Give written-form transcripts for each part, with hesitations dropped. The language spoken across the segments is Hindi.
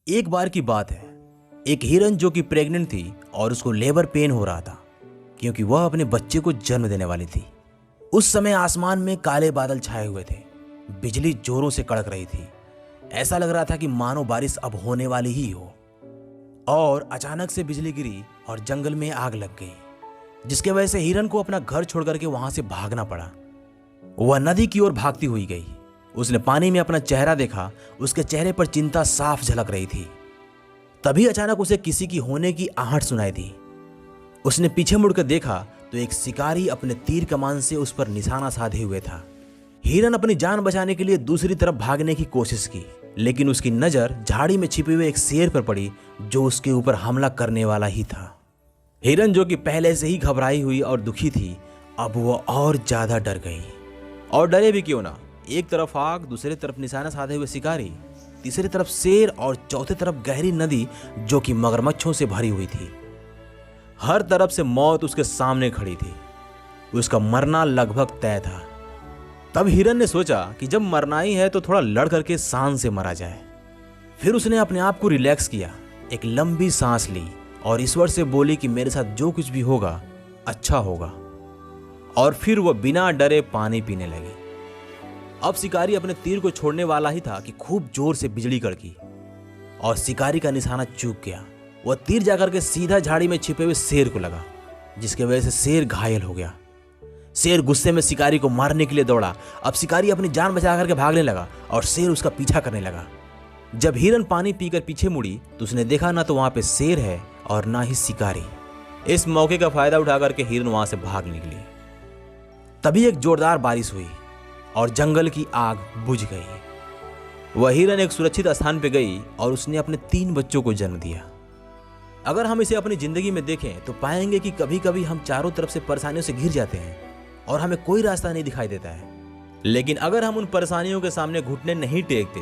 एक बार की बात है, एक हिरन जो कि प्रेग्नेंट थी और उसको लेबर पेन हो रहा था क्योंकि वह अपने बच्चे को जन्म देने वाली थी। उस समय आसमान में काले बादल छाए हुए थे, बिजली जोरों से कड़क रही थी। ऐसा लग रहा था कि मानो बारिश अब होने वाली ही हो। और अचानक से बिजली गिरी और जंगल में आग लग गई, जिसके वजह से हिरन को अपना घर छोड़ करके वहां से भागना पड़ा। वह नदी की ओर भागती हुई गई। उसने पानी में अपना चेहरा देखा। उसके चेहरे पर चिंता साफ झलक रही थी। तभी अचानक उसे किसी की होने की आहट सुनाई दी। उसने पीछे मुड़कर देखा तो एक शिकारी अपने तीर कमान से उस पर निशाना साधे हुए था। हिरन अपनी जान बचाने के लिए दूसरी तरफ भागने की कोशिश की, लेकिन उसकी नजर झाड़ी में छिपे हुए एक शेर पर पड़ी जो उसके ऊपर हमला करने वाला ही था। हिरन जो कि पहले से ही घबराई हुई और दुखी थी, अब वह और ज्यादा डर गई। और डरे भी क्यों ना, एक तरफ आग, दूसरी तरफ निशाना साधे हुए शिकारी, तीसरी तरफ शेर और चौथे तरफ गहरी नदी जो कि मगरमच्छों से भरी हुई थी। हर तरफ से मौत उसके सामने खड़ी थी। उसका मरना लगभग तय था। तब हिरन ने सोचा कि जब मरना ही है तो थोड़ा लड़ करके शान से मरा जाए। फिर उसने अपने आप को रिलैक्स किया, एक लंबी सांस ली और ईश्वर से बोली कि मेरे साथ जो कुछ भी होगा अच्छा होगा। और फिर वह बिना डरे पानी पीने लगी। अब शिकारी अपने तीर को छोड़ने वाला ही था कि खूब जोर से बिजली कड़की और शिकारी का निशाना चूक गया। वह तीर जाकर के सीधा झाड़ी में छिपे हुए शेर को लगा, जिसके वजह से शेर घायल हो गया। शेर गुस्से में शिकारी को मारने के लिए दौड़ा। अब शिकारी अपनी जान बचा करके भागने लगा और शेर उसका पीछा करने लगा। जब हिरन पानी पीकर पीछे मुड़ी तो उसने देखा ना तो वहां पे शेर है और ना ही शिकारी। इस मौके का फायदा उठा करके हिरन वहां से भाग निकली। तभी एक जोरदार बारिश हुई और जंगल की आग बुझ गई। वह हिरन एक सुरक्षित स्थान पर गई और उसने अपने 3 बच्चों को जन्म दिया। अगर हम इसे अपनी जिंदगी में देखें तो पाएंगे कि कभी कभी हम चारों तरफ से परेशानियों से घिर जाते हैं और हमें कोई रास्ता नहीं दिखाई देता है। लेकिन अगर हम उन परेशानियों के सामने घुटने नहीं टेकते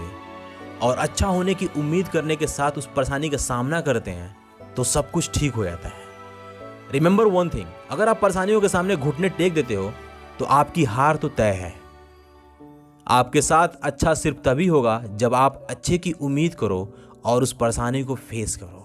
और अच्छा होने की उम्मीद करने के साथ उस परेशानी का सामना करते हैं तो सब कुछ ठीक हो जाता है। रिमेंबर वन थिंग, अगर आप परेशानियों के सामने घुटने टेक देते हो तो आपकी हार तो तय है। आपके साथ अच्छा सिर्फ तभी होगा जब आप अच्छे की उम्मीद करो और उस परेशानी को फेस करो।